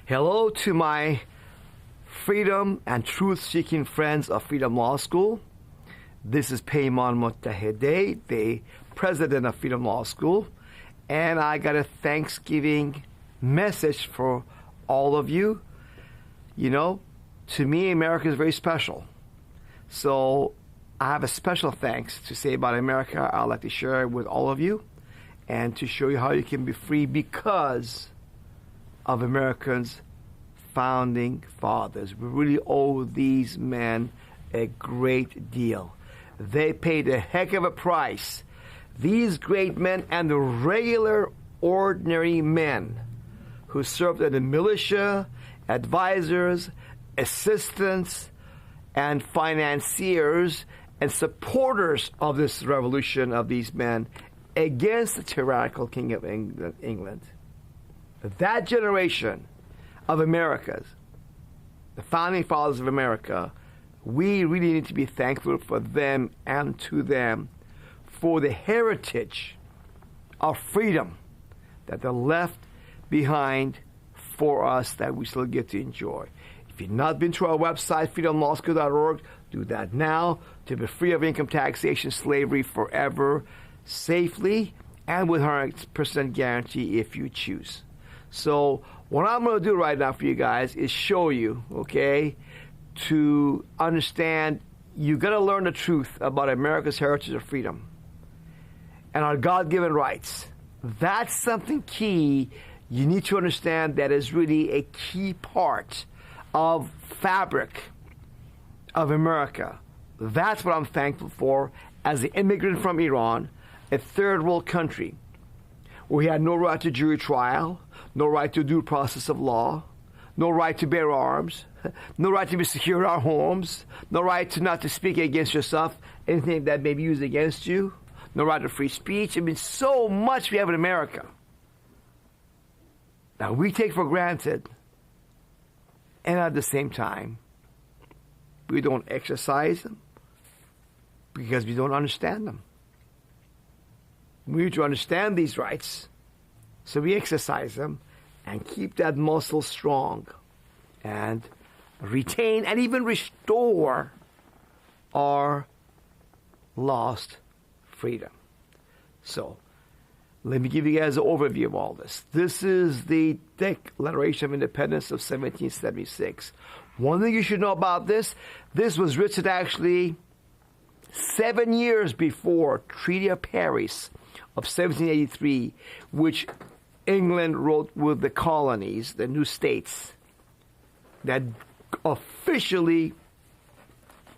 Hello to my freedom and truth-seeking friends of Freedom Law School. This is Payman Motahede, the president of Freedom Law School, and I got a Thanksgiving message for all of you. You know, to me, America is very special. So I have a special thanks to say about America. I'd like to share it with all of you and to show you how you can be free because of America's founding fathers. We really owe these men a great deal. They paid a heck of a price. These great men and the regular, ordinary men who served in the militia, advisors, assistants, and financiers and supporters of this revolution of these men against the tyrannical King of England. That generation of Americas, the founding fathers of America, we really need to be thankful for them and to them for the heritage of freedom that they left behind for us that we still get to enjoy. If you've not been to our website, freedomlawschool.org, do that now to be free of income taxation, slavery forever, safely, and with 100% guarantee if you choose. So what I'm going to do right now for you guys is show you, okay, to understand you're going to learn the truth about America's heritage of freedom and our God-given rights. That's something key you need to understand that is really a key part of fabric of America. That's what I'm thankful for as an immigrant from Iran, a third world country where we had no right to jury trial, no right to due process of law, no right to bear arms, no right to be secure in our homes, no right to not to speak against yourself, anything that may be used against you, no right to free speech. I mean, so much we have in America that we take for granted, and at the same time, we don't exercise them because we don't understand them. We need to understand these rights so we exercise them and keep that muscle strong and retain and even restore our lost freedom. So, let me give you guys an overview of all this. This is the Declaration of Independence of 1776. One thing you should know about this was written actually 7 years before Treaty of Paris of 1783, which England wrote with the colonies, the new states, that officially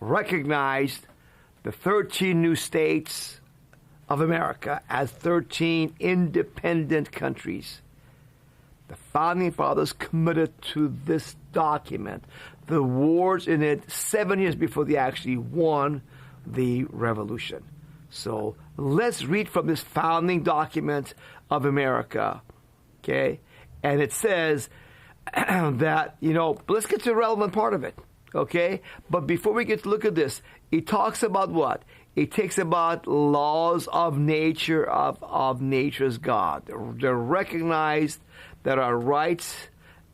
recognized the 13 new states of America as 13 independent countries. The founding fathers committed to this document, the wars in it 7 years before they actually won the revolution. So let's read from this founding document of America, okay? And it says that, let's get to the relevant part of it, okay? But before we get to look at this, it talks about what? It takes about laws of nature, of nature's God. They're recognized that our rights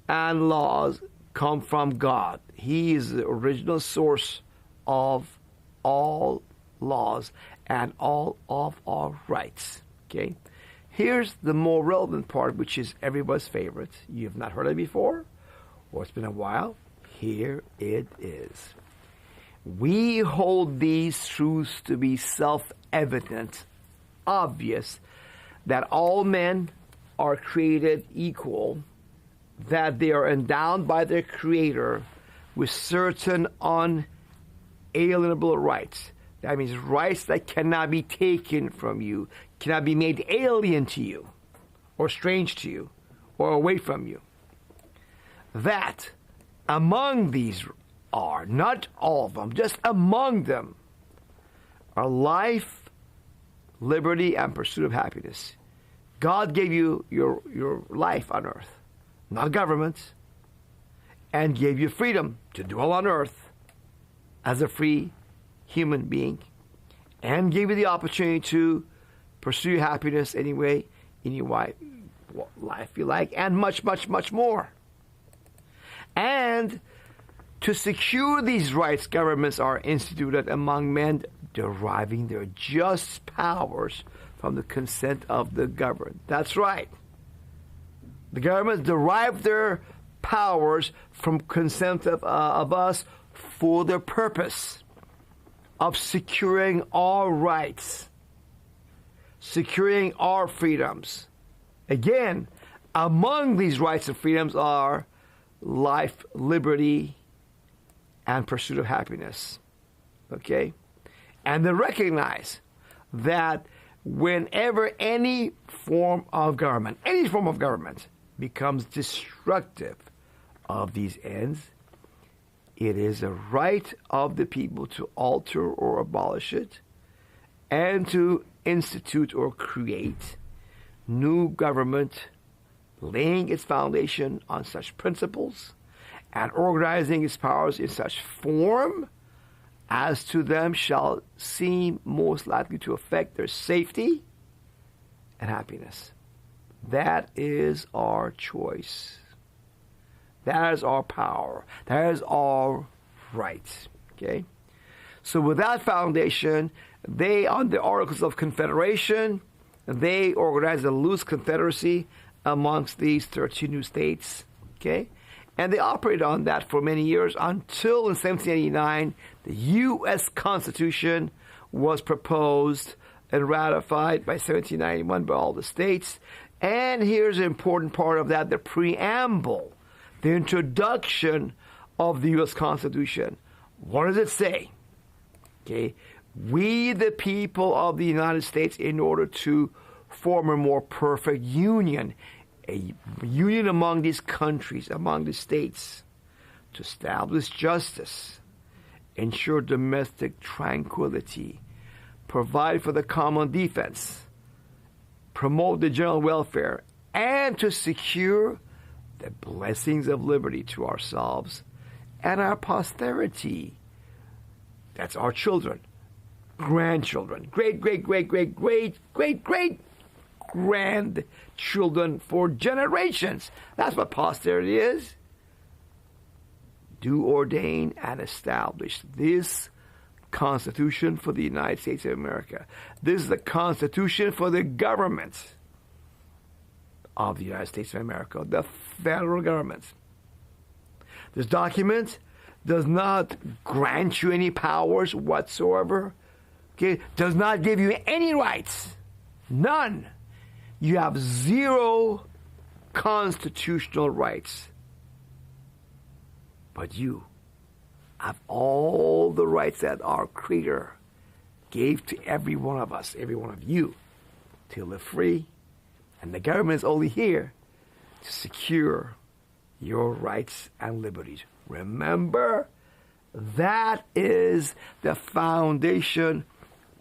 and laws come from God. He is the original source of all laws and all of our rights. Okay? Here's the more relevant part, which is everybody's favorite. You've not heard it before, or it's been a while. Here it is. We hold these truths to be self-evident, obvious, that all men are created equal, that they are endowed by their Creator with certain unalienable rights. That means rights that cannot be taken from you, cannot be made alien to you, or strange to you, or away from you. That among these are, not all of them, just among them, are life, liberty, and pursuit of happiness. God gave you your life on earth, not governments, and gave you freedom to dwell on earth as a free human being, and gave you the opportunity to pursue your happiness anyway in your life you like, and much, much, much more. And to secure these rights, governments are instituted among men, deriving their just powers from the consent of the governed. That's right. The governments derive their powers from consent of us for the purpose of securing our rights, securing our freedoms. Again, among these rights and freedoms are life, liberty, and pursuit of happiness. Okay? And they recognize that whenever any form of government becomes destructive of these ends, it is a right of the people to alter or abolish it and to institute or create new government, laying its foundation on such principles and organizing its powers in such form as to them shall seem most likely to affect their safety and happiness. That is our choice. That is our power. That is our right. Okay? So with that foundation, they, on the Articles of Confederation, they organized a loose confederacy amongst these 13 new states. Okay? And they operated on that for many years until in 1789, the U.S. Constitution was proposed and ratified by 1791 by all the states. And here's an important part of that, the preamble, the introduction of the U.S. Constitution. What does it say? Okay, we, the people of the United States, in order to form a more perfect union, a union among these countries, among the states, to establish justice, ensure domestic tranquility, provide for the common defense, promote the general welfare, and to secure the blessings of liberty to ourselves and our posterity. That's our children, grandchildren, great grandchildren for generations. That's what posterity is. Do ordain and establish this Constitution for the United States of America. This is the Constitution for the government of the United States of America, the federal government. This document does not grant you any powers whatsoever. Okay, does not give you any rights. None. You have zero constitutional rights. But you have all the rights that our Creator gave to every one of us, every one of you, to live free. And the government is only here to secure your rights and liberties. Remember, that is the foundation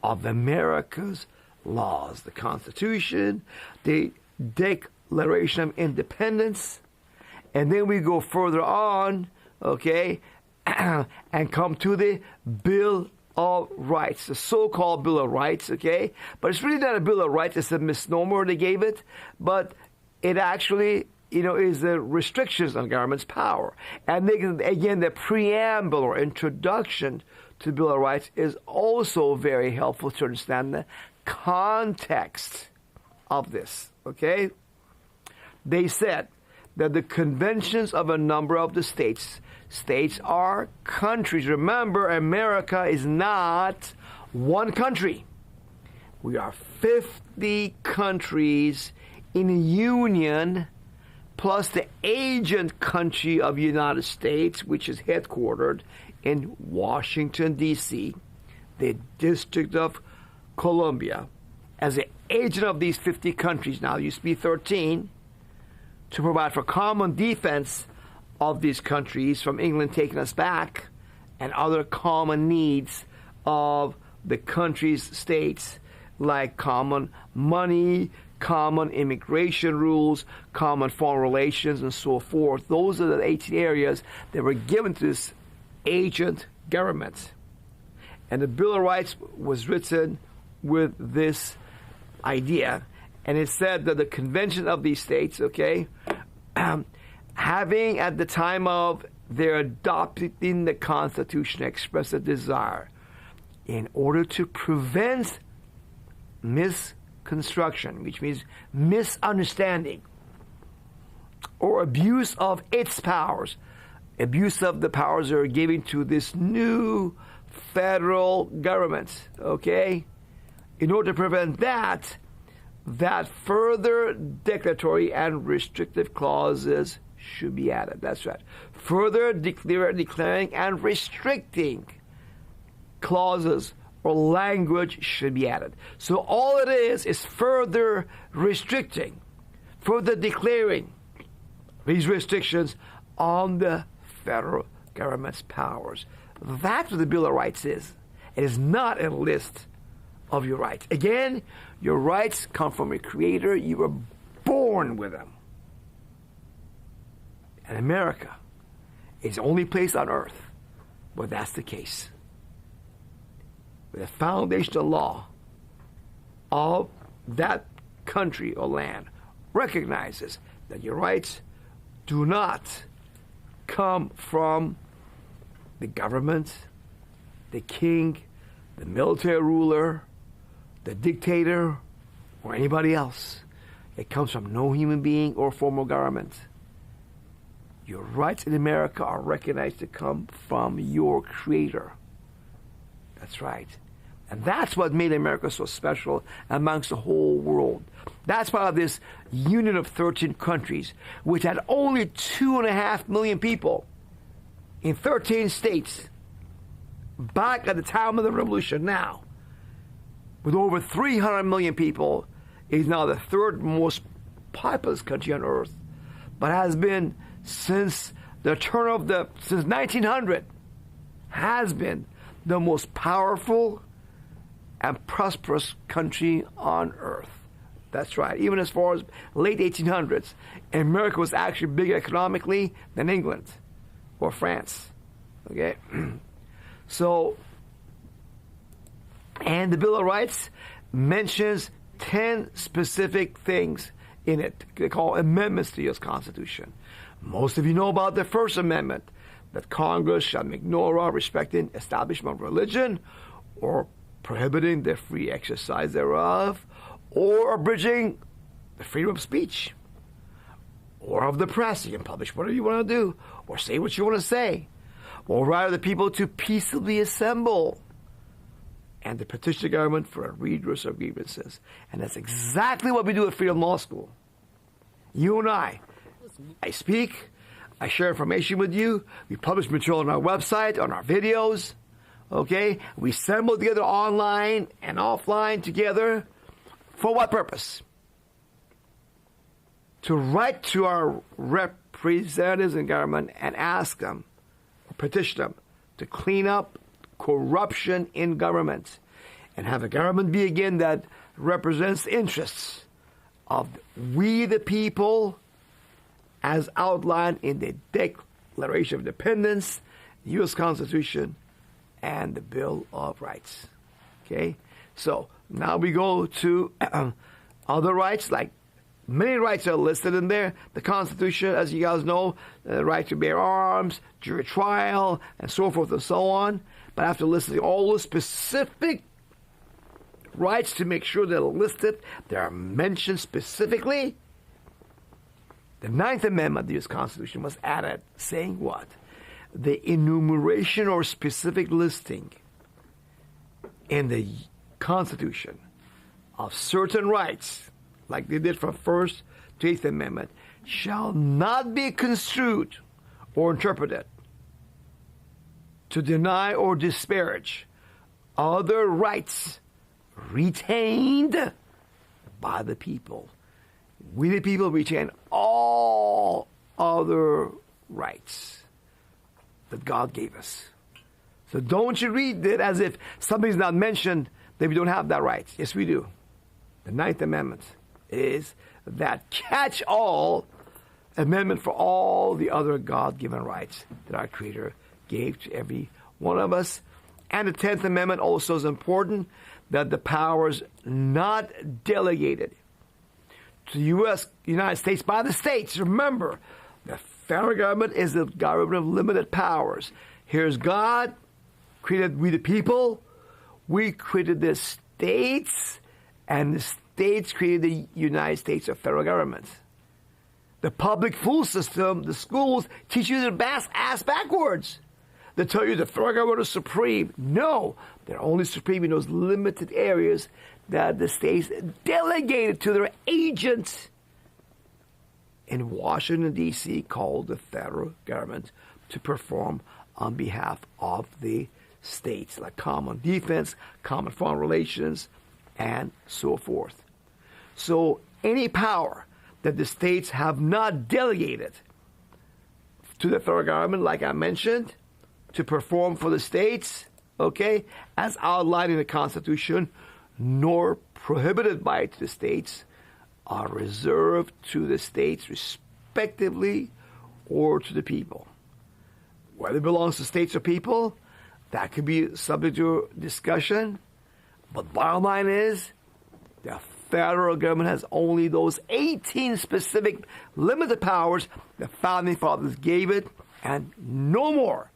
of America's laws. The Constitution, the Declaration of Independence, and then we go further on, okay, and come to the Bill of Rights, the so-called Bill of Rights, okay? But it's really not a Bill of Rights, it's a misnomer they gave it, but it actually, is the restrictions on government's power. And again, the preamble or introduction to the Bill of Rights is also very helpful to understand the context of this, okay? They said that the conventions of a number of the states are countries. Remember, America is not one country. We are 50 countries in a union, plus the agent country of the United States, which is headquartered in Washington, D.C., the District of Columbia, as an agent of these 50 countries, now it used to be 13, to provide for common defense of these countries from England taking us back, and other common needs of the country's states, like common money, common immigration rules, common foreign relations, and so forth. Those are the 18 areas that were given to this agent government. And the Bill of Rights was written with this idea, and it said that the convention of these states, okay, having at the time of their adopting the Constitution expressed a desire in order to prevent misconstruction, which means misunderstanding or abuse of its powers, abuse of the powers that are given to this new federal government, okay? In order to prevent that further declaratory and restrictive clauses should be added. That's right. Further declaring and restricting clauses or language should be added. So all it is further restricting, further declaring these restrictions on the federal government's powers. That's what the Bill of Rights is. It is not a list of your rights. Again, your rights come from a creator. You were born with them. And America is the only place on earth where that's the case. The foundational law of that country or land recognizes that your rights do not come from the government, the king, the military ruler, the dictator, or anybody else. It comes from no human being or form of government. Your rights in America are recognized to come from your creator. That's right. And that's what made America so special amongst the whole world. That's part of this union of 13 countries, which had only 2.5 million people in 13 states back at the time of the revolution. Now, with over 300 million people, is now the third most populous country on earth, but has been since 1900, has been the most powerful and prosperous country on earth. That's right. Even as far as late 1800s, America was actually bigger economically than England or France. Okay? So, and the Bill of Rights mentions 10 specific things in it. They call amendments to the U.S. Constitution. Most of you know about the First Amendment, that Congress shall make no law respecting establishment of religion or prohibiting the free exercise thereof, or abridging the freedom of speech, or of the press. You can publish whatever you want to do, or say what you want to say, or rather the people to peaceably assemble, and to petition the government for a redress of grievances. And that's exactly what we do at Freedom Law School. You and I speak, I share information with you, we publish material on our website, on our videos, okay? We assemble together online and offline together. For what purpose? To write to our representatives in government and ask them, or petition them, to clean up corruption in government and have a government be again that represents the interests of we the people as outlined in the Declaration of Independence, the U.S. Constitution, and the Bill of Rights. Okay? So now we go to other rights, like many rights are listed in there. The Constitution, as you guys know, the right to bear arms, jury trial, and so forth and so on. But after listing all those specific rights to make sure they're listed, they are mentioned specifically, the Ninth Amendment of the U.S. Constitution was added, saying what? The enumeration or specific listing in the Constitution of certain rights, like they did from First to Eighth Amendment, shall not be construed or interpreted to deny or disparage other rights retained by the people. We the people retain all other rights that God gave us. So don't you read it as if something's not mentioned that we don't have that right. Yes, we do. The Ninth Amendment is that catch-all amendment for all the other God-given rights that our Creator gave to every one of us. And the 10th Amendment also is important, that the powers not delegated to the United States by the states. Remember, the federal government is the government of limited powers. Here's God, created we the people. We created the states, and the states created the United States of federal government. The public school system, the schools, teach you the ass backwards. They tell you the federal government is supreme. No, they're only supreme in those limited areas that the states delegated to their agents in Washington, D.C., called the federal government, to perform on behalf of the states, like common defense, common foreign relations, and so forth. So any power that the states have not delegated to the federal government, like I mentioned, to perform for the states, okay, as outlined in the Constitution, nor prohibited by the states, are reserved to the states respectively or to the people. Whether it belongs to states or people, that could be subject to discussion. But bottom line is, the federal government has only those 18 specific limited powers the founding fathers gave it, and no more.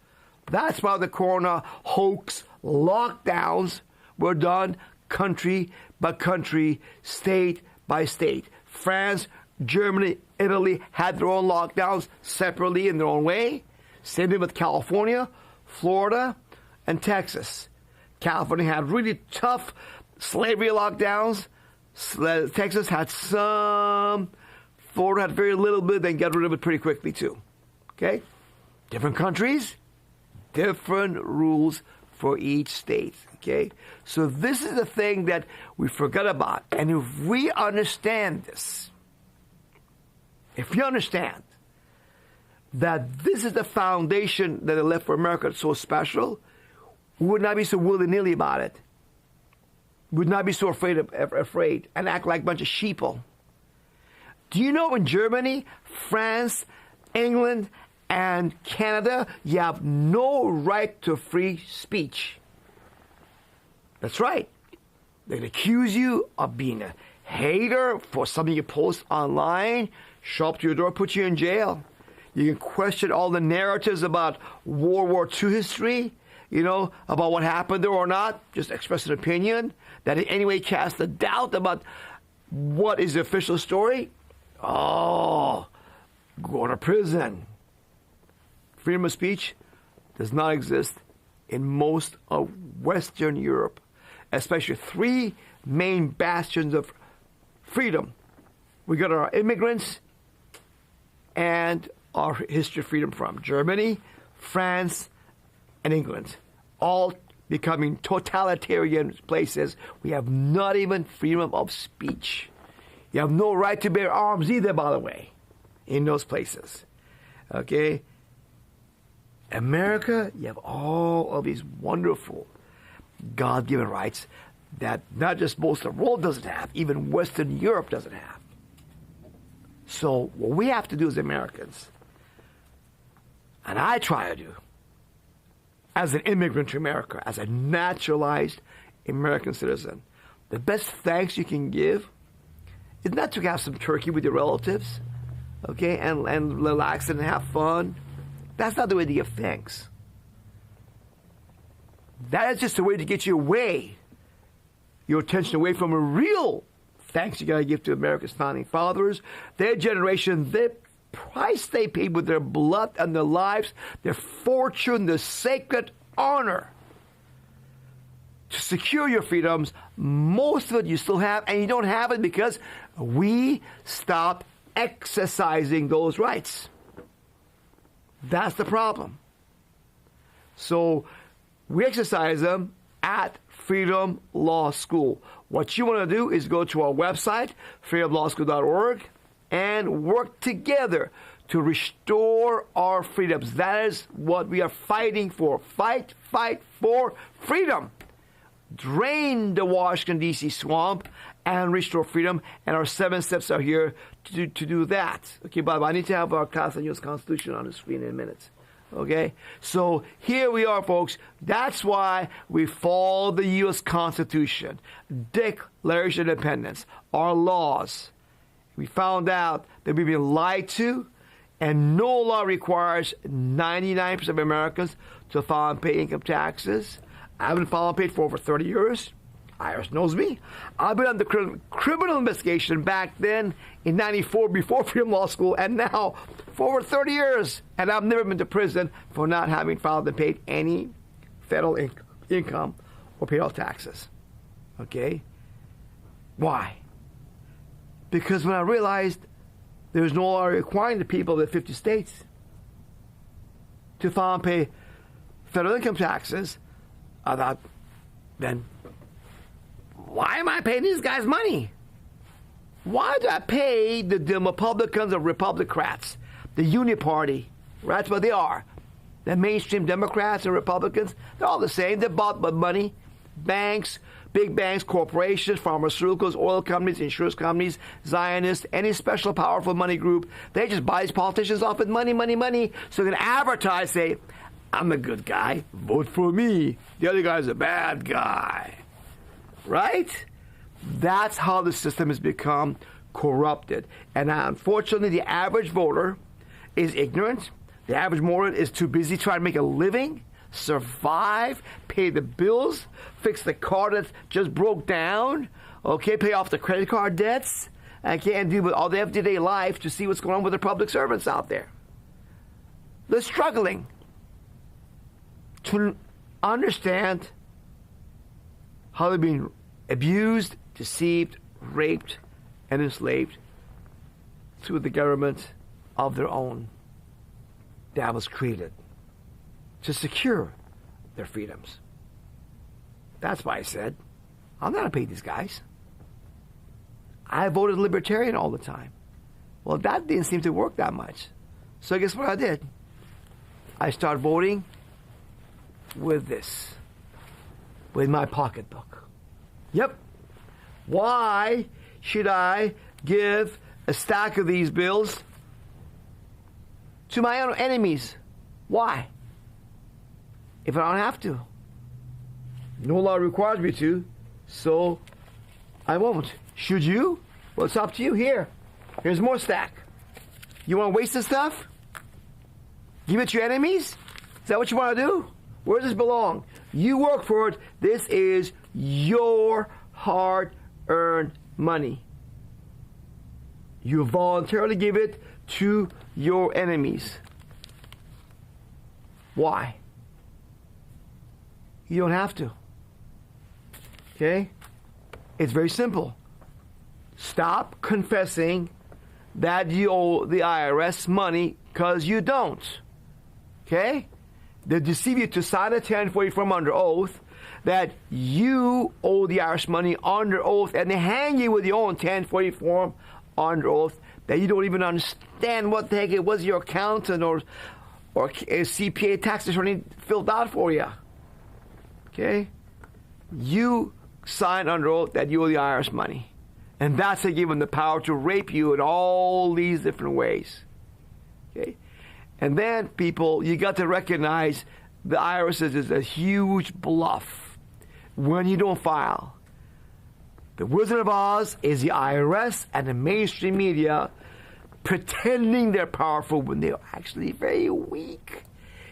That's why the corona hoax lockdowns were done country by country, state by state. France, Germany, Italy had their own lockdowns separately in their own way. Same thing with California, Florida, and Texas. California had really tough slavery lockdowns. Texas had some. Florida had very little bit, then got rid of it pretty quickly too. Okay? Different countries, different rules for each state. Okay? So this is the thing that we forgot about. And if we understand this, if you understand that this is the foundation that they left for America that's so special, we would not be so willy-nilly about it. We would not be so afraid and act like a bunch of sheeple. Do you know in Germany, France, England, and Canada, you have no right to free speech? That's right. They'd accuse you of being a hater for something you post online, show up to your door, put you in jail. You can question all the narratives about World War II history, you know, about what happened there or not. Just express an opinion that in any way casts a doubt about what is the official story. Oh, go to prison. Freedom of speech does not exist in most of Western Europe, especially three main bastions of freedom. We got our immigrants and our history of freedom from Germany, France, and England, all becoming totalitarian places. We have not even freedom of speech. You have no right to bear arms either, by the way, in those places. Okay? America, you have all of these wonderful God-given rights that not just most of the world doesn't have, even Western Europe doesn't have. So what we have to do as Americans, and I try to do, as an immigrant to America, as a naturalized American citizen, the best thanks you can give is not to have some turkey with your relatives, okay, and relax and have fun. That's not the way to give thanks. That is just a way to get you your attention away from a real thanks you got to give to America's founding fathers. Their generation, the price they paid with their blood and their lives, their fortune, their sacred honor to secure your freedoms. Most of it you still have, and you don't have it because we stopped exercising those rights. That's the problem. So we exercise them at Freedom Law School. What you want to do is go to our website, freedomlawschool.org, and work together to restore our freedoms. That is what we are fighting for. Fight for freedom. Drain the Washington, D.C. swamp and restore freedom. And our 7 steps are here to do that. Okay, Bob, I need to have our class on U.S. Constitution on the screen in a minute. Okay? So here we are, folks. That's why we follow the U.S. Constitution, Declaration of Independence, our laws. We found out that we've been lied to And no law requires 99% of Americans to file and pay income taxes. I haven't filed and paid for over 30 years. IRS knows me. I've been under criminal investigation back then in 94 before Freedom Law School and now for over 30 years. And I've never been to prison for not having filed and paid any federal income or paid all taxes. Okay? Why? Because when I realized there's no law requiring the people of the 50 states to file and pay federal income taxes, I thought, then why am I paying these guys money? Why do I pay the Republicans or Republicrats, the Union Party? That's what they are. The mainstream Democrats and Republicans, they're all the same. They're bought by money. Banks, big banks, corporations, pharmaceuticals, oil companies, insurance companies, Zionists, any special powerful money group. They just buy these politicians off with money, money, money. So they can advertise, say, I'm a good guy, vote for me. The other guy's a bad guy. Right? That's how the system has become corrupted. And unfortunately, the average voter is ignorant. The average voter is too busy trying to make a living, survive, pay the bills, fix the car that just broke down, okay, pay off the credit card debts, and can't deal with all the everyday life to see what's going on with the public servants out there. They're struggling to understand how they're being abused, deceived, raped, and enslaved through the government of their own that was created to secure their freedoms. That's why I said, I'm not going to pay these guys. I voted libertarian all the time. Well, that didn't seem to work that much. So guess what I did? I started voting with this, with my pocketbook. Yep. Why should I give a stack of these bills to my own enemies? Why? If I don't have to. No law requires me to, so I won't. Should you? Well, it's up to you. Here's more stack. You want to waste this stuff? Give it to your enemies? Is that what you want to do? Where does this belong? You work for it. This is your hard-earned money. You voluntarily give it to your enemies. Why? You don't have to. Okay? It's very simple. Stop confessing that you owe the IRS money because you don't. Okay? They deceive you to sign a 1040 form under oath that you owe the IRS money under oath, and they hang you with your own 1040 form under oath that you don't even understand what the heck it was your accountant or a CPA tax attorney filled out for you. Okay? You sign under oath that you owe the IRS money. And that's they give them the power to rape you in all these different ways. Okay? And then, people, you got to recognize the IRS is a huge bluff when you don't file. The Wizard of Oz is the IRS and the mainstream media pretending they're powerful when they're actually very weak.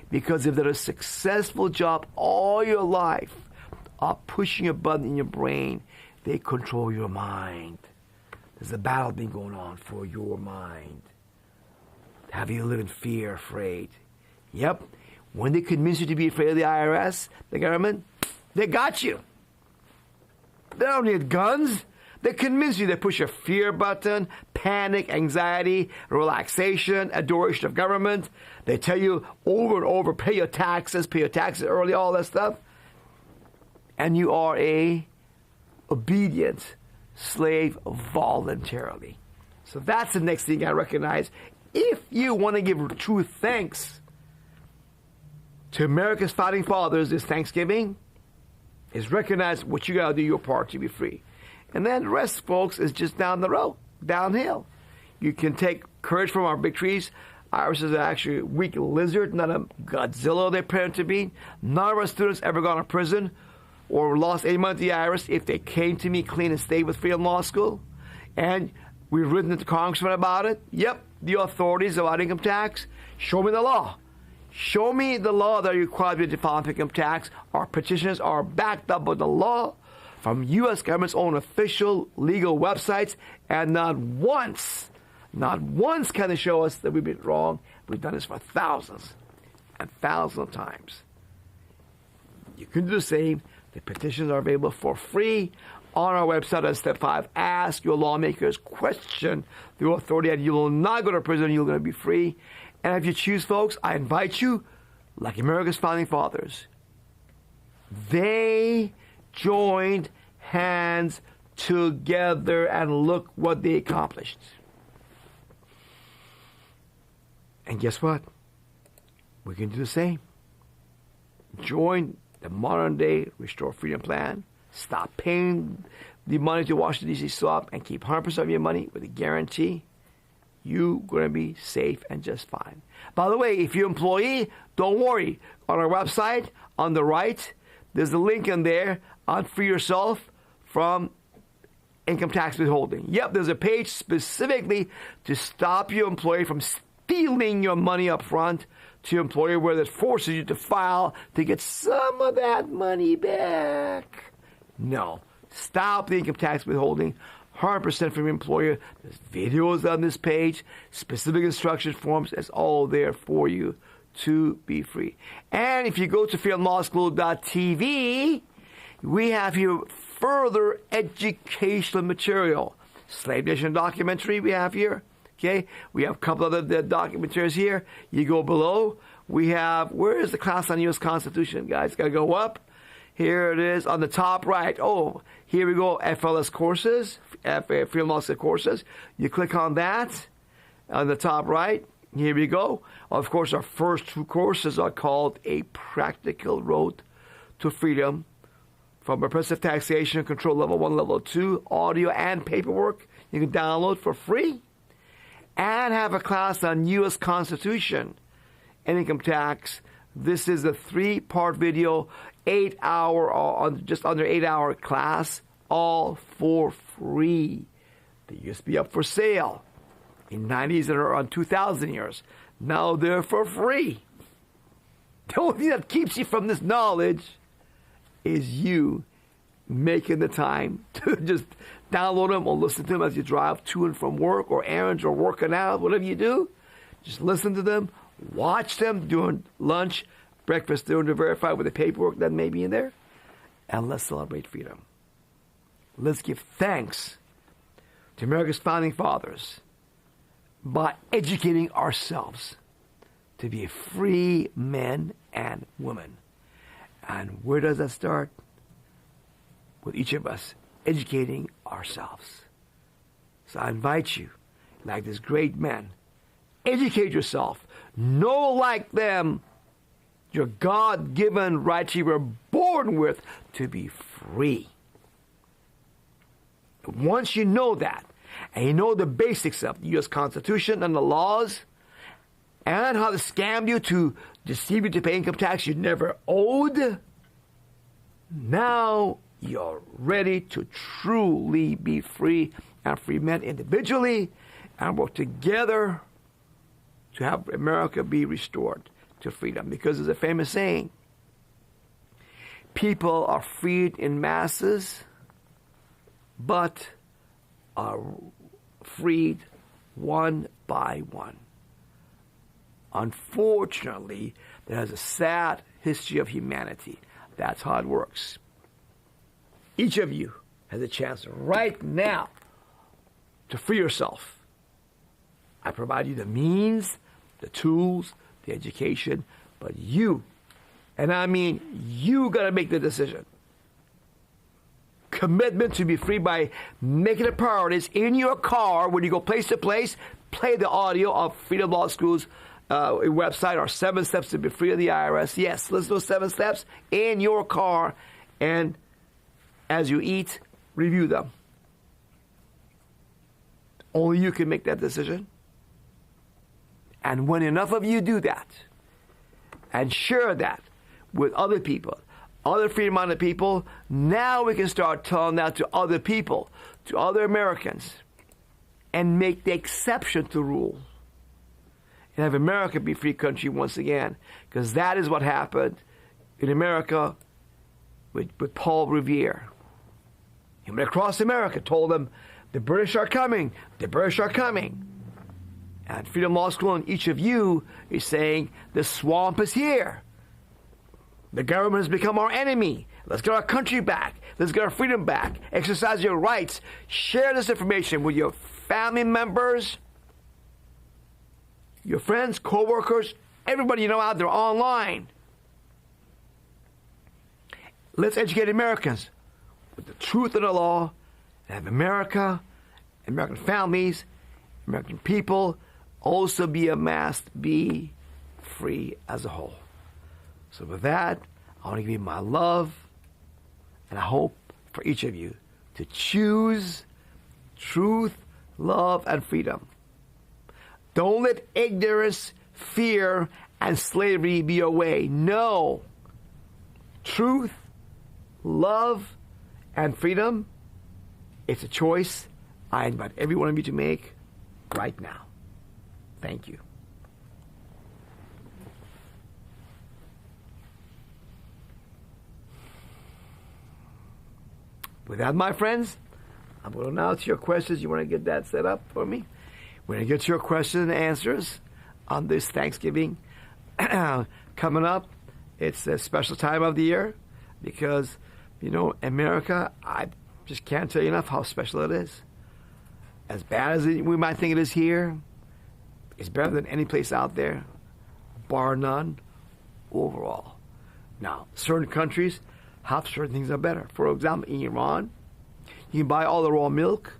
Because if they're a successful job all your life of pushing a button in your brain, they control your mind. There's a battle being going on for your mind. Have you live in fear, afraid? Yep. When they convince you to be afraid of the IRS, the government, they got you. They don't need guns. They convince you. They push a fear button, panic, anxiety, relaxation, adoration of government. They tell you over and over, pay your taxes early, all that stuff. And you are a obedient slave voluntarily. So that's the next thing I recognize. If you want to give true thanks to America's founding fathers this Thanksgiving, is recognize what you got to do your part to be free. And then the rest, folks, is just down the road, downhill. You can take courage from our victories. Iris is actually a weak lizard, not a Godzilla they pretend to be. None of our students ever gone to prison or lost any money to the IRS if they came to me clean and stayed with Freedom Law School. And we've written to the congressman about it. Yep, the authorities about income tax? Show me the law. Show me the law that requires me to file income tax. Our petitions are backed up by the law from U.S. government's own official legal websites, and not once can they show us that we've been wrong. We've done this for thousands and thousands of times. You can do the same. The petitions are available for free on our website at Step 5. Ask your lawmakers, question the authority, and you will not go to prison. You're going to be free. And if you choose, folks, I invite you, like America's founding fathers, they joined hands together, and look what they accomplished. And guess what? We can do the same. Join the modern day Restore Freedom Plan. Stop paying the money to Washington, D.C. swap, and keep 100% of your money with a guarantee. You're going to be safe and just fine. By the way, if you're an employee, don't worry. On our website, on the right, there's a link in there on Free Yourself from income tax withholding. Yep, there's a page specifically to stop your employee from stealing your money up front to your employer, where it forces you to file to get some of that money back. No. Stop the income tax withholding. 100% from your employer. There's videos on this page, specific instruction forms. It's all there for you to be free. And if you go to freedomlawschool.tv, we have here further educational material. Slave Nation documentary we have here. Okay, we have a couple other documentaries here. You go below. We have, where is the class on U.S. Constitution, guys? Got to go up. Here it is on the top right. Oh, here we go. FLS courses, Freedom Law School courses. You click on that on the top right. Here we go. Of course, our first two courses are called A Practical Road to Freedom from Oppressive Taxation Control Level 1, Level 2, audio and paperwork. You can download for free. And have a class on U.S. Constitution and income tax. This is a 3-part video, 8-hour, just under 8-hour class, all for free. They used to be up for sale in 90s and around 2000 years. Now they're for free. The only thing that keeps you from this knowledge is you making the time to just download them or listen to them as you drive to and from work or errands or working out, whatever you do. Just listen to them, watch them during lunch, breakfast, dinner to verify with the paperwork that may be in there, and let's celebrate freedom. Let's give thanks to America's founding fathers by educating ourselves to be free men and women. And where does that start? With each of us educating ourselves. So I invite you, like this great man, educate yourself. Know like them your God-given rights you were born with to be free. Once you know that, and you know the basics of the U.S. Constitution and the laws, and how to scam you to deceive you to pay income tax you never owed, now you're ready to truly be free and free men individually and work together to have America be restored to freedom. Because there's a famous saying, people are freed in masses, but are freed one by one. Unfortunately, there has a sad history of humanity. That's how it works. Each of you has a chance right now to free yourself. I provide you the means, the tools, the education, but you, and I mean you, got to make the decision. Commitment to be free by making it priorities in your car when you go place to place. Play the audio of Freedom Law School's website, or 7 steps to be free of the IRS. Yes, listen to those 7 steps in your car, and as you eat, review them. Only you can make that decision. And when enough of you do that, and share that with other people, other freedom-minded people, now we can start telling that to other people, to other Americans, and make the exception to rule. and have America be a free country once again. Because that is what happened in America with Paul Revere. He went across America, told them, the British are coming, the British are coming. And Freedom Law School and each of you is saying, the swamp is here. The government has become our enemy. Let's get our country back. Let's get our freedom back. Exercise your rights. Share this information with your family members, your friends, co-workers, everybody you know out there online. Let's educate Americans with the truth of the law and have America, American families, American people also be amassed, be free as a whole. So with that, I want to give you my love, and I hope for each of you to choose truth, love, and freedom. Don't let ignorance, fear, and slavery be your way. No. Truth, love, and freedom, it's a choice I invite every one of you to make right now. Thank you. With that, my friends, I'm going to announce your questions. You want to get that set up for me? We're going to get your questions and answers on this Thanksgiving coming up. It's a special time of the year because, you know, America, I just can't tell you enough how special it is. As bad as we might think it is here, it's better than any place out there, bar none, overall. Now, certain countries have certain things that are better. For example, in Iran, you can buy all the raw milk,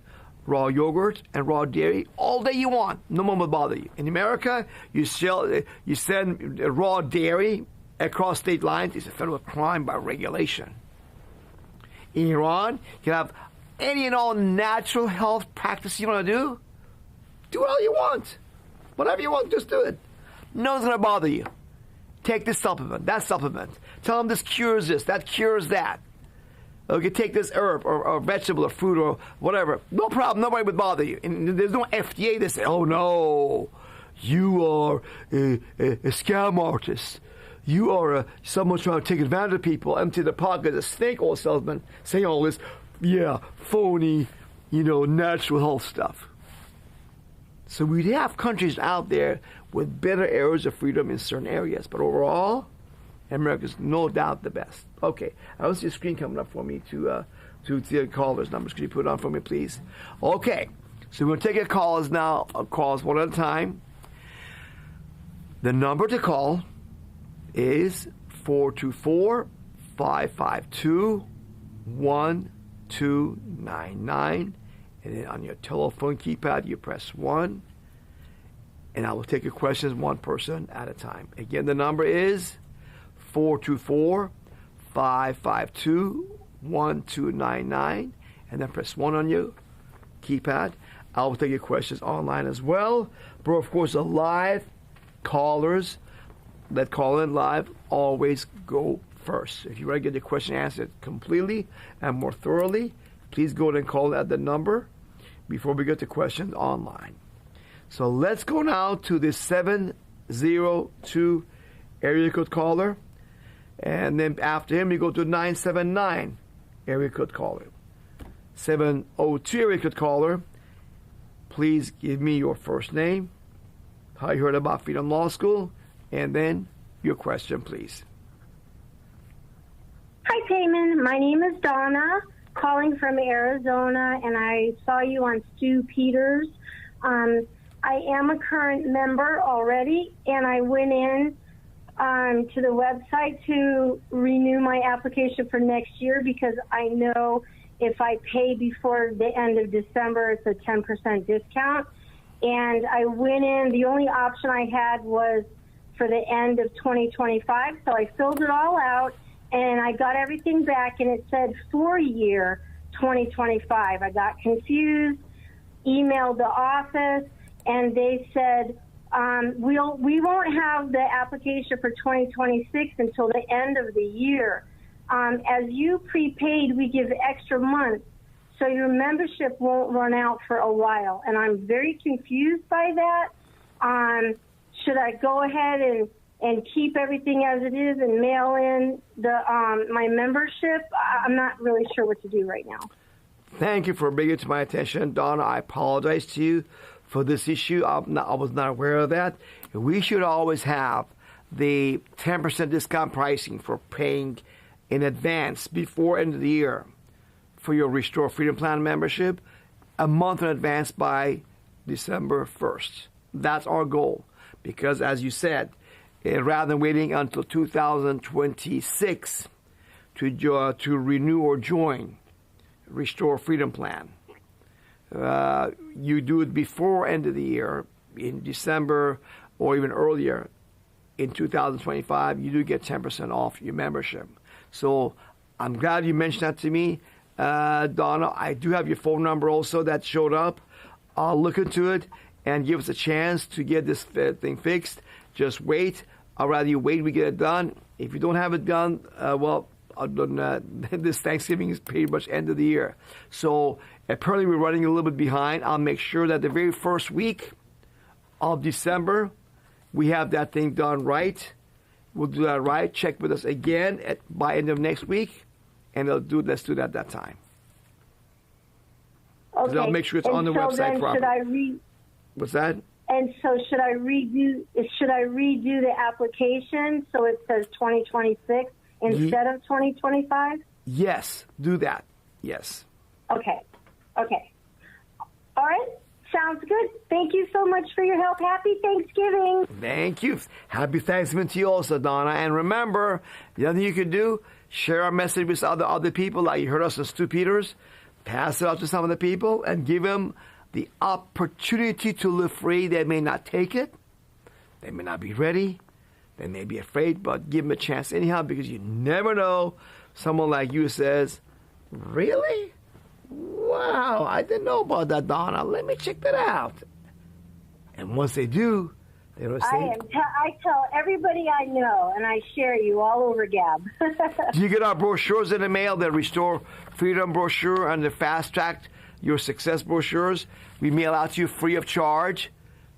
raw yogurt, and raw dairy all day you want. No one will bother you. In America, you send raw dairy across state lines. It's a federal crime by regulation. In Iran, you can have any and all natural health practices you want to do. Do all you want. Whatever you want, just do it. No one's going to bother you. Take this supplement, that supplement. Tell them this cures this, that cures that. Okay, take this herb or vegetable or fruit or whatever. No problem, nobody would bother you. And there's no FDA that say, oh no, you are a scam artist. You are someone trying to take advantage of people, empty the pocket, a snake oil salesman saying all this, phony, natural health stuff. So we have countries out there with better areas of freedom in certain areas. But overall, America's no doubt the best. Okay, I don't see a screen coming up for me to the callers' numbers. Could you put it on for me, please? Okay, so we're going to take your calls now, calls one at a time. The number to call is 424-552-1299. And then on your telephone keypad, you press 1. And I will take your questions one person at a time. Again, the number is 424-552-1299. And then press 1 on your keypad. I will take your questions online as well. But of course, the live callers that call in live always go first. If you want to get your question answered completely and more thoroughly, please go ahead and call at the number before we get to questions online. So let's go now to the 702 area code caller. And then after him, we go to 979 area code caller. 702 area code caller, please give me your first name, how you heard about Freedom Law School, and then your question, please. Hi, Payman. My name is Donna, calling from Arizona, and I saw you on Stu Peters. I am a current member already, and I went in to the website to renew my application for next year because I know if I pay before the end of December, it's a 10% discount. And I went in, the only option I had was for the end of 2025, so I filled it all out, and I got everything back, and it said 4-year 2025. I got confused, emailed the office, and they said, we won't have the application for 2026 until the end of the year. As you prepaid, we give extra months, so your membership won't run out for a while. And I'm very confused by that. should I go ahead and keep everything as it is and mail in the my membership? I'm not really sure what to do right now. Thank you for bringing it to my attention, Donna. I apologize to you for this issue. I was not aware of that. We should always have the 10% discount pricing for paying in advance before end of the year for your Restore Freedom Plan membership, a month in advance by December 1st. That's our goal. Because as you said, rather than waiting until 2026 to renew or join Restore Freedom Plan, you do it before end of the year, in December or even earlier, in 2025, you do get 10% off your membership. So I'm glad you mentioned that to me, Donna. I do have your phone number also that showed up. I'll look into it and give us a chance to get this thing fixed. Just wait. I'd rather you wait, we get it done. If you don't have it done, this Thanksgiving is pretty much end of the year. So apparently we're running a little bit behind. I'll make sure that the very first week of December, we have that thing done right. We'll do that right. Check with us again by end of next week, and let's do that at that time. Okay. I'll make sure it's on the website properly. What's that? And so should I redo the application so it says 2026 instead of 2025? Yes, do that. Yes. Okay. All right. Sounds good. Thank you so much for your help. Happy Thanksgiving. Thank you. Happy Thanksgiving to you also, Donna. And remember, the other thing you can do, share our message with other people, like you heard us in Stu Peters. Pass it out to some of the people and give them the opportunity to live free. They may not take it. They may not be ready. They may be afraid, but give them a chance anyhow, because you never know. Someone like you says, really? Wow, I didn't know about that, Donna. Let me check that out. And once they do, they'll say, I tell everybody I know, and I share you all over Gab. do you get our brochures in the mail, the Restore Freedom brochure and the Fast Track Your Success brochures? We mail out to you free of charge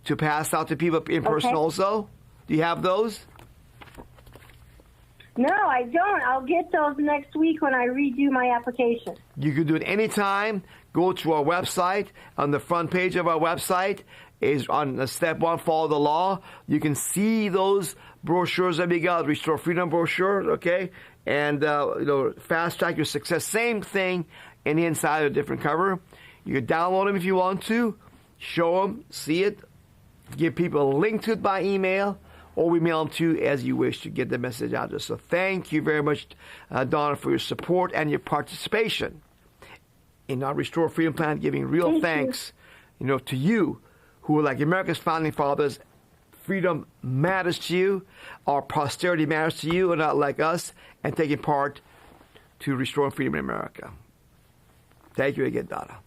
to pass out to people in person also. Do you have those? No, I don't. I'll get those next week when I redo my application. You can do it anytime. Go to our website. On the front page of our website is on step 1, follow the law. You can see those brochures that we got, Restore Freedom brochure, okay? And, Fast Track Your Success, same thing in the inside, a different cover. You can download them if you want to, show them, see it, give people a link to it by email, or we mail them to you as you wish to get the message out there. So thank you very much, Donna, for your support and your participation in our Restore Freedom Plan, giving real thanks, to you, who are like America's founding fathers. Freedom matters to you. Our posterity matters to you, and not like us, and taking part to restoring freedom in America. Thank you again, Donna.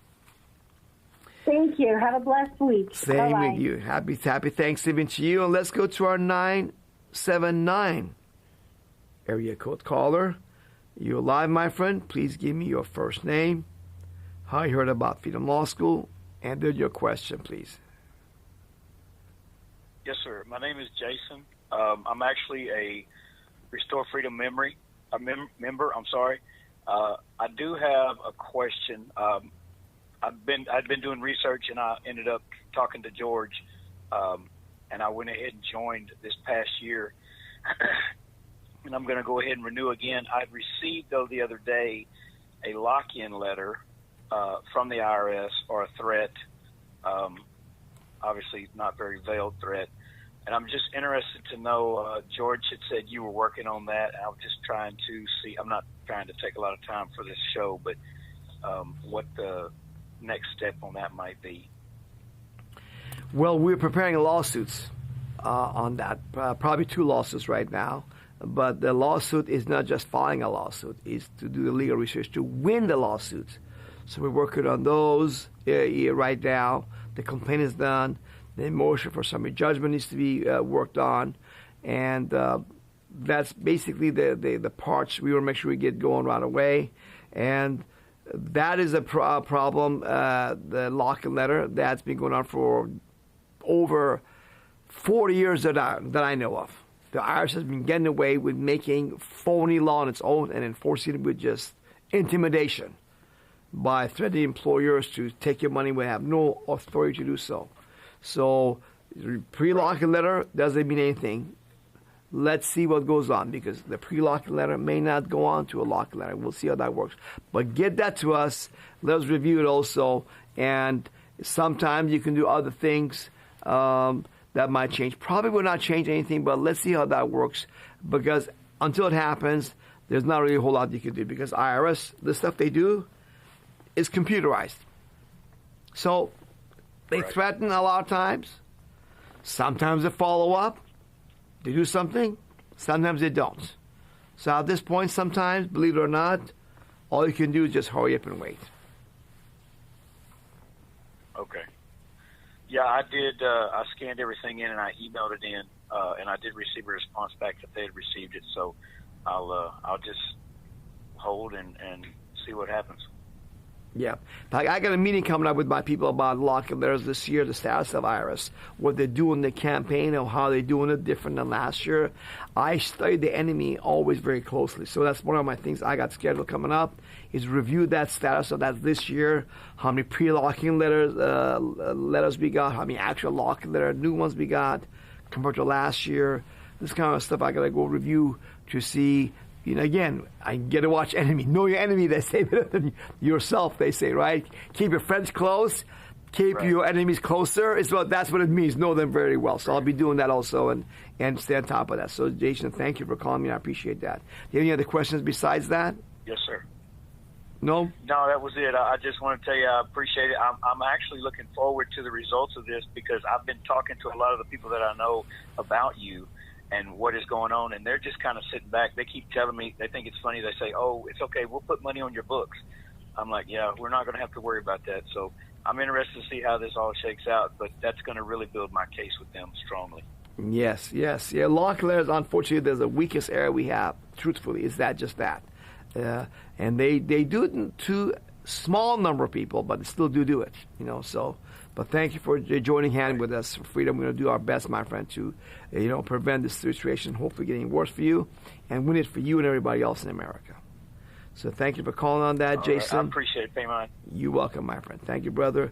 Thank you. Have a blessed week. Same Bye-bye. with you. Happy Thanksgiving to you. And let's go to our 979 area code caller. You're live, my friend. Please give me your first name, how you heard about Freedom Law School, and then your question, please. Yes, sir. My name is Jason. I'm actually a Restore Freedom member. I do have a question. I'd been doing research, and I ended up talking to George, and I went ahead and joined this past year, and I'm going to go ahead and renew again. I received, though, the other day a lock-in letter from the IRS, or a threat, obviously not very veiled threat, and I'm just interested to know, George had said you were working on that, and I was just trying to see, I'm not trying to take a lot of time for this show, but what the next step on that might be. Well, we're preparing lawsuits on that, probably 2 lawsuits right now. But the lawsuit is not just filing a lawsuit, it's to do the legal research to win the lawsuit. So we're working on those right now. The complaint is done. The motion for summary judgment needs to be worked on. And that's basically the parts we want to make sure we get going right away. And that is a problem, the lock-in letter, that's been going on for over 40 years that I know of. The IRS has been getting away with making phony law on its own and enforcing it with just intimidation by threatening employers to take your money when they have no authority to do so. So pre-locking letter doesn't mean anything. Let's see what goes on, because the pre-locking letter may not go on to a locking letter. We'll see how that works. But get that to us. Let us review it also. And sometimes you can do other things that might change. Probably will not change anything, but let's see how that works. Because until it happens, there's not really a whole lot you can do. Because IRS, the stuff they do is computerized. So they threaten a lot of times. Sometimes they follow up. They do something. Sometimes they don't. So at this point, sometimes, believe it or not, all you can do is just hurry up and wait. Okay. Yeah, I did. I scanned everything in and I emailed it in, and I did receive a response back that they had received it. So I'll just hold and see what happens. Yeah. I got a meeting coming up with my people about locking letters this year, the status of IRS, what they're doing, the campaign, and how they're doing it different than last year. I study the enemy always very closely. So that's one of my things I got scheduled coming up, is review that status of that this year, how many pre-locking letters we got, how many actual locking letters, new ones we got compared to last year. This kind of stuff I got to go review to see. You know, again, I get to watch enemy. Know your enemy, they say, better than yourself, they say, right? Keep your friends close. Keep your enemies closer. That's what it means. Know them very well. So I'll be doing that also and stay on top of that. So, Jason, thank you for calling me. I appreciate that. Do you have any other questions besides that? Yes, sir. No? No, that was it. I just want to tell you I appreciate it. I'm actually looking forward to the results of this, because I've been talking to a lot of the people that I know about you and what is going on, and they're just kind of sitting back. They keep telling me, they think it's funny. They say, oh, it's okay, we'll put money on your books. I'm like, yeah, we're not going to have to worry about that. So I'm interested to see how this all shakes out, but that's going to really build my case with them strongly. Yes. Yeah, lock letters, unfortunately, there's the weakest area we have, truthfully, is just that. And they do it to a small number of people, but they still do it, you know, so. But thank you for joining hand with us for Freedom. We're going to do our best, my friend, to prevent this situation, hopefully getting worse for you, and win it for you and everybody else in America. So thank you for calling on that, Jason. Right. I appreciate it, Payman. You're welcome, my friend. Thank you, brother.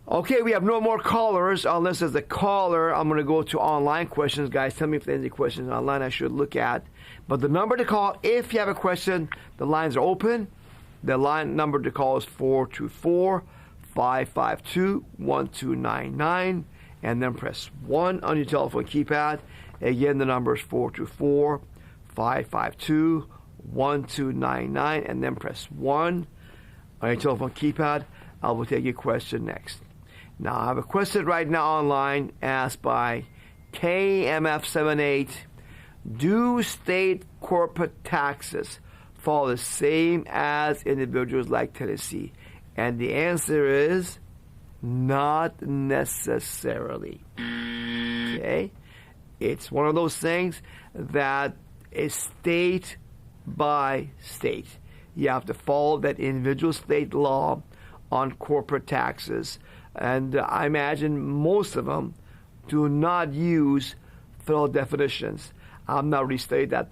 Okay, we have no more callers. Unless there's a caller, I'm going to go to online questions. Guys, tell me if there's any questions online I should look at. But the number to call, if you have a question, the lines are open. The line number to call is 424-552-1299, and then press 1 on your telephone keypad. Again, the number is 424-552-1299, and then press 1 on your telephone keypad. I will take your question next. Now, I have a question right now online asked by KMF78. Do state corporate taxes fall the same as individuals like Tennessee? And the answer is not necessarily. Okay? It's one of those things that is state by state. You have to follow that individual state law on corporate taxes. And I imagine most of them do not use federal definitions. I'm not really studied that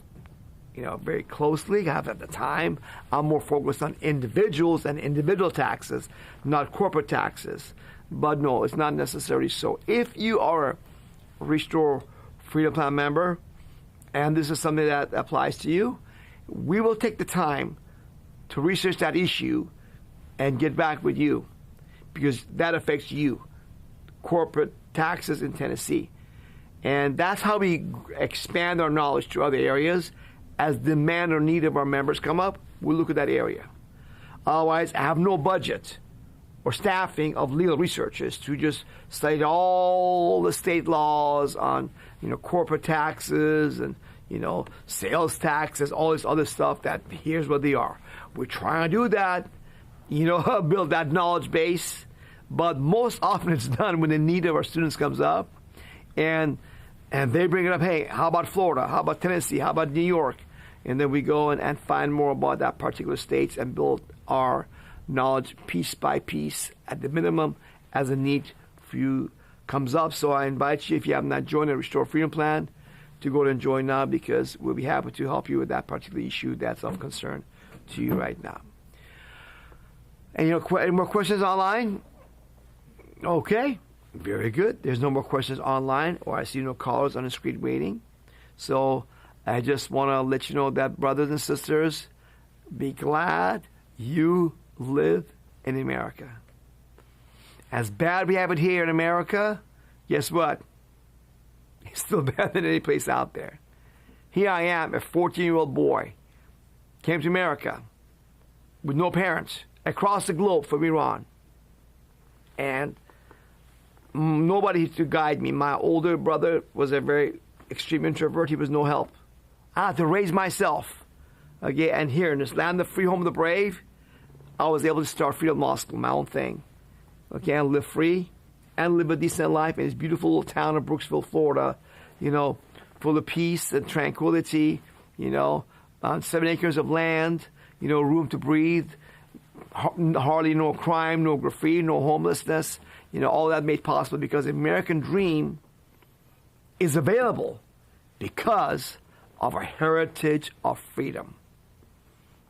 very closely. I have at the time. I'm more focused on individuals and individual taxes, not corporate taxes. But no, it's not necessarily so. If you are a Restore Freedom Plan member, and this is something that applies to you, we will take the time to research that issue and get back with you, because that affects you, corporate taxes in Tennessee. And that's how we expand our knowledge to other areas. As demand or need of our members come up, we'll look at that area. Otherwise, I have no budget or staffing of legal researchers to just study all the state laws on, corporate taxes and, sales taxes, all this other stuff that here's what they are. We're trying to do that, build that knowledge base, but most often it's done when the need of our students comes up, and they bring it up, hey, how about Florida? How about Tennessee? How about New York? And then we go and find more about that particular states and build our knowledge piece by piece, at the minimum, as a need for you comes up. So I invite you, if you have not joined the Restore Freedom Plan, to go and join now, because we'll be happy to help you with that particular issue that's of concern to you right now. And any more questions online? Okay, very good. There's no more questions online, or I see no callers on the screen waiting. So I just want to let you know that, brothers and sisters, be glad you live in America. As bad we have it here in America, guess what? It's still better than any place out there. Here I am, a 14-year-old boy, came to America with no parents, across the globe from Iran. And nobody to guide me. My older brother was a very extreme introvert. He was no help. I had to raise myself. Okay, and here in this land of free, home of the brave, I was able to start Freedom Law School, my own thing. Okay, and live free and live a decent life in this beautiful little town of Brooksville, Florida, full of peace and tranquility, on 7 acres of land, room to breathe, hardly no crime, no graffiti, no homelessness, all that made possible because the American dream is available because of our heritage of freedom.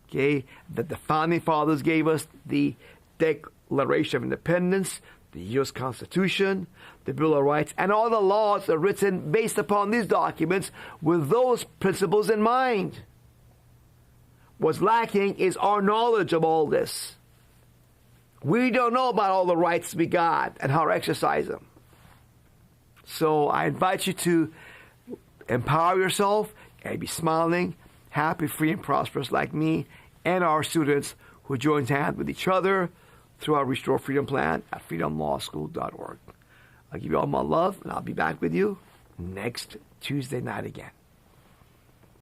Okay, that the Founding Fathers gave us, the Declaration of Independence, the U.S. Constitution, the Bill of Rights, and all the laws are written based upon these documents with those principles in mind. What's lacking is our knowledge of all this. We don't know about all the rights we got and how to exercise them. So I invite you to empower yourself and be smiling, happy, free, and prosperous like me and our students who join hands with each other through our Restore Freedom Plan at freedomlawschool.org. I'll give you all my love, and I'll be back with you next Tuesday night again.